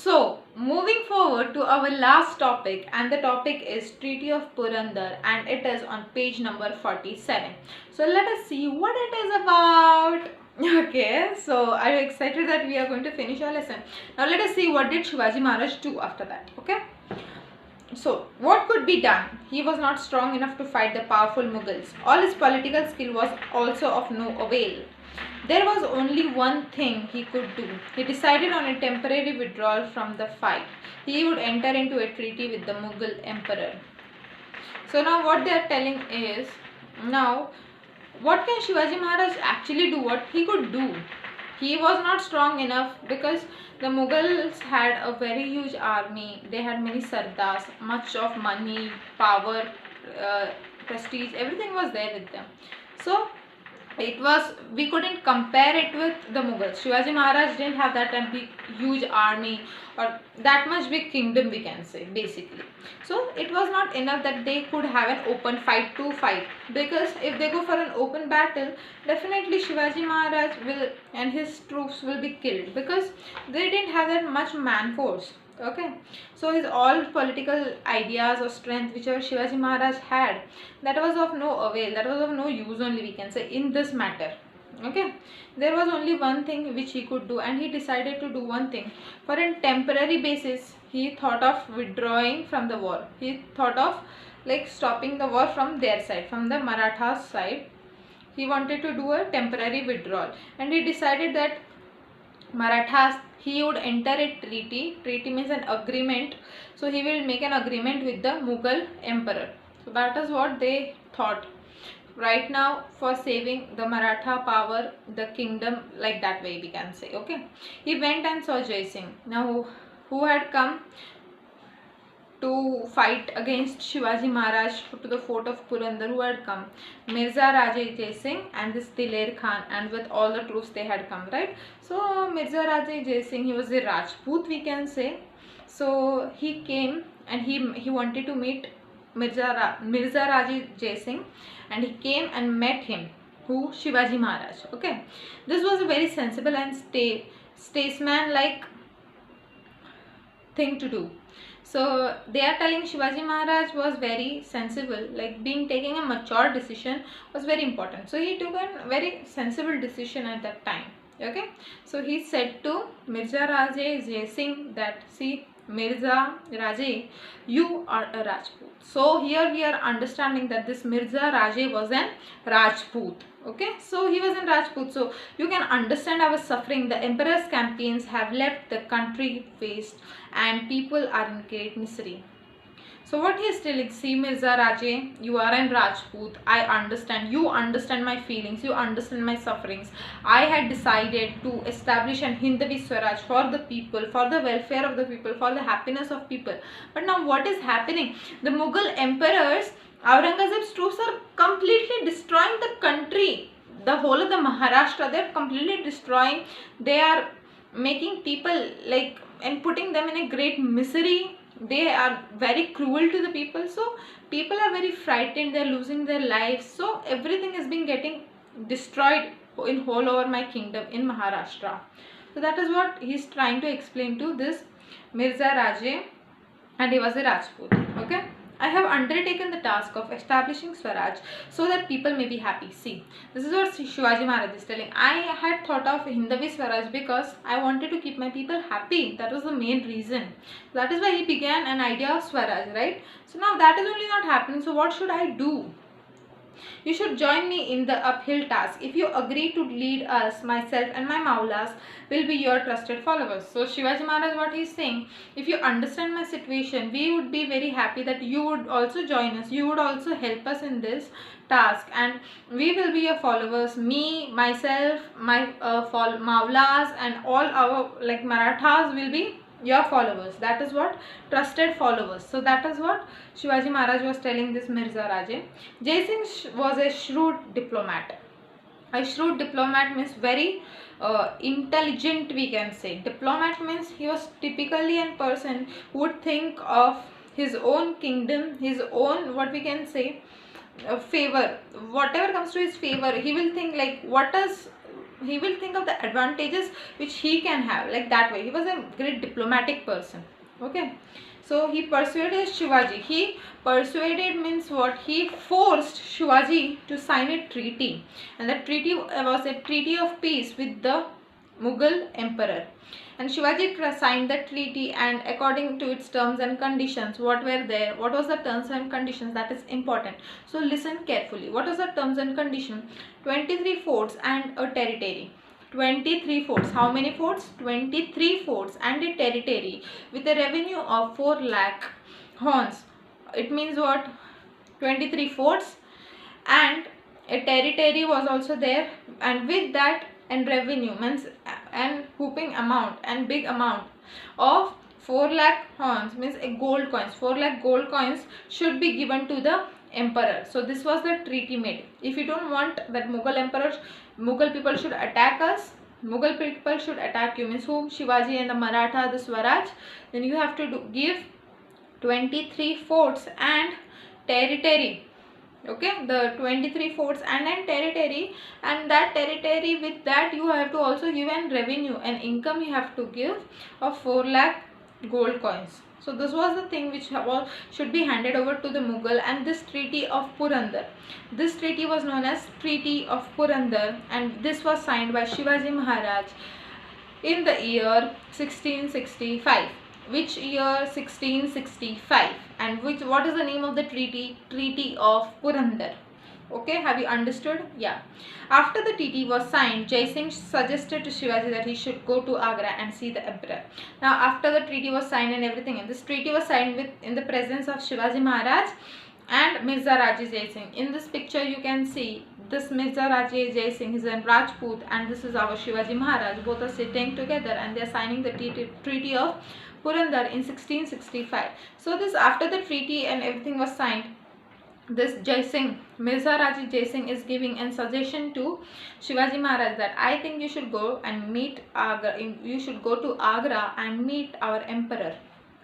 So, moving forward to our last topic, and the topic is Treaty of Purandar, and it is on page number 47. So, let us see what it is about. Okay, so are you excited that we are going to finish our lesson? Now, let us see what did Shivaji Maharaj do after that. Okay. So, what could be done? He was not strong enough to fight the powerful Mughals. All his political skill was also of no avail. There was only one thing he could do. He decided on a temporary withdrawal from the fight. He would enter into a treaty with the Mughal emperor. So now what they are telling is, now what can Shivaji Maharaj actually do? What he could do? He was not strong enough because the Mughals had a very huge army. They had many sardars, much of money, power, prestige, everything was there with them. So we couldn't compare it with the Mughals. Shivaji Maharaj didn't have that big huge army or that much big kingdom, we can say, basically. So it was not enough that they could have an open fight to fight, because if they go for an open battle, definitely Shivaji Maharaj will and his troops will be killed, because they didn't have that much man force. Okay, so his all political ideas or strength whichever Shivaji Maharaj had, that was of no avail, that was of no use only, we can say, in this matter. Okay, there was only one thing which he could do, and he decided to do one thing. For a temporary basis, he thought of withdrawing from the war. He thought of like stopping the war from their side, from the Marathas side. He wanted to do a temporary withdrawal, and he decided that Marathas, he would enter a treaty. Treaty means an agreement. So he will make an agreement with the Mughal emperor. So that is what they thought. Right now, for saving the Maratha power, the kingdom, like that way we can say. Okay. He went and saw Jai Singh. Now, who had come to fight against Shivaji Maharaj to the fort of Purandar? Who had come? Mirza Raje Jai Singh and this Diler Khan, and with all the troops they had come, right? So Mirza Raje Jai Singh, he was a Rajput, we can say. So he came and he wanted to meet Mirza Raje Jai Singh, and he came and met him, who? Shivaji Maharaj. Okay, this was a very sensible and statesman like thing to do. So they are telling Shivaji Maharaj was very sensible, like taking a mature decision was very important. So he took a very sensible decision at that time. Okay, so he said to Mirza Raje Jai Singh that, see, Mirza Raje, you are a Rajput. So here we are understanding that this Mirza Raje was an Rajput. Okay, so he was in Rajput. So you can understand our suffering. The emperor's campaigns have left the country waste, and people are in great misery. So what he is telling, see Mirza Raje, you are an Rajput. I understand. You understand my feelings. You understand my sufferings. I had decided to establish an Hindavi Swaraj for the people, for the welfare of the people, for the happiness of people. But now what is happening? The Mughal emperors, Aurangzeb's troops are completely destroying the country. The whole of the Maharashtra, they are completely destroying. They are making people like and putting them in a great misery. They are very cruel to the people. So people are very frightened. They are losing their lives. So everything is being getting destroyed in whole over my kingdom in Maharashtra. So that is what he is trying to explain to this Mirza Raje, and he was a Rajput. Okay, I have undertaken the task of establishing Swaraj so that people may be happy. See, this is what Shivaji Maharaj is telling. I had thought of Hindavi Swaraj because I wanted to keep my people happy. That was the main reason. That is why he began an idea of Swaraj, right? So now that is only not happening. So what should I do? You should join me in the uphill task. If you agree to lead us, myself and my Maulas will be your trusted followers. So Shivaji Maharaj, what he is saying, if you understand my situation, we would be very happy that you would also join us. You would also help us in this task, and we will be your followers. Me, myself, my Maulas and all our like Marathas will be your followers. That is what trusted followers. So that is what Shivaji Maharaj was telling this Mirza Raje. Jai Singh was a shrewd diplomat. A shrewd diplomat means very intelligent, we can say. Diplomat means he was typically a person who would think of his own kingdom, his own, what we can say, favor. Whatever comes to his favor, he will think like, what is he will think of the advantages which he can have, like that way. He was a great diplomatic person. Okay, so he persuaded Shivaji. He persuaded means what? He forced Shivaji to sign a treaty, and the treaty was a treaty of peace with the Mughal emperor. And Shivaji signed the treaty, and according to its terms and conditions, what were there? What was the terms and conditions? That is important. So listen carefully. What was the terms and condition? 23 forts and a territory. 23 forts. How many forts? 23 forts and a territory with a revenue of 4 lakh horns. It means what? 23 forts and a territory was also there, and with that, and revenue means and whooping amount and big amount of 4 lakh horns, means a gold coins. 4 lakh gold coins should be given to the emperor. So this was the treaty made. If you don't want that Mughal people should attack us, Mughal people should attack you, means whom? Shivaji and the Maratha, the Swaraj, then you have to give 23 forts and territory. Okay, the 23 forts and then territory, and that territory, with that you have to also give an revenue and income you have to give of 4 lakh gold coins. So this was the thing which should be handed over to the Mughal. And this treaty of Purandar, this treaty was known as Treaty of Purandar, and this was signed by Shivaji Maharaj in the year 1665. Which year? 1665. And what is the name of the treaty? Treaty of Purandar. Okay, have you understood? Yeah. After the treaty was signed, Jai Singh suggested to Shivaji that he should go to Agra and see the emperor. Now after the treaty was signed and everything, and this treaty was signed in the presence of Shivaji Maharaj and Mirza Raje Jai Singh. In this picture you can see this Mirza Raje Jai Singh is a Rajput, and this is our Shivaji Maharaj. Both are sitting together and they are signing the treaty of Purandar in 1665. So this, after the treaty and everything was signed, this Jai Singh, Mirza Raje Jai Singh, is giving a suggestion to Shivaji Maharaj that I think you should go and meet Agra. You should go to Agra and meet our emperor.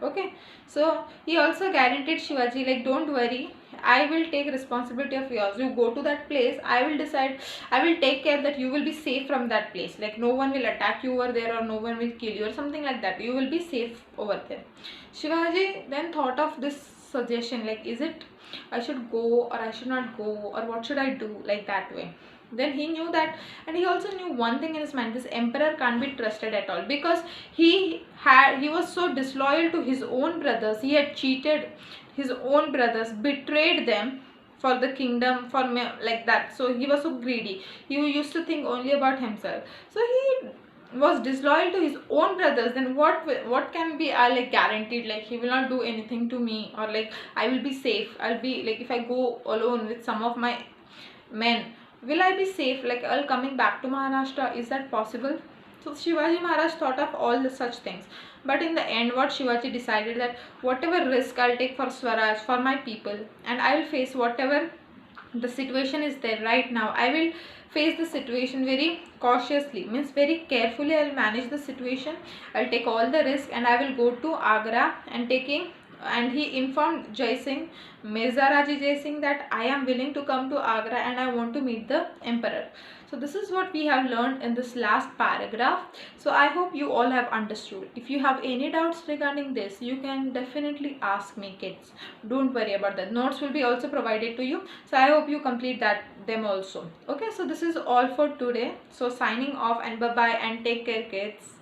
Okay, so he also guaranteed Shivaji, like, don't worry, I will take responsibility of yours. You go to that place, I will decide, I will take care that you will be safe from that place. Like no one will attack you over there, or no one will kill you or something like that. You will be safe over there. Shivaji then thought of this suggestion, like, is it I should go or I should not go, or what should I do, like that way. Then he knew that, and he also knew one thing in his mind: this emperor can't be trusted at all, because he was so disloyal to his own brothers. He had cheated his own brothers, betrayed them for the kingdom, for like that. So he was so greedy. He used to think only about himself. So he was disloyal to his own brothers. Then what can be like guaranteed, like he will not do anything to me, or like I will be safe. I'll be like, if I go alone with some of my men, will I be safe? Like I'll coming back to Maharashtra, is that possible? So Shivaji Maharaj thought of all such things. But in the end, what Shivaji decided, that whatever risk I'll take for Swaraj, for my people, and I will face whatever the situation is there right now. I will face the situation very cautiously, means very carefully. I will manage the situation. I will take all the risk, and I will go to Agra and he informed Jai Singh, Mirza Raje Jai Singh, that I am willing to come to Agra and I want to meet the emperor. So this is what we have learned in this last paragraph. So I hope you all have understood. If you have any doubts regarding this, you can definitely ask me, kids. Don't worry about that. Notes will be also provided to you. So I hope you complete them also. Okay, so this is all for today. So signing off, and bye-bye, and take care, kids.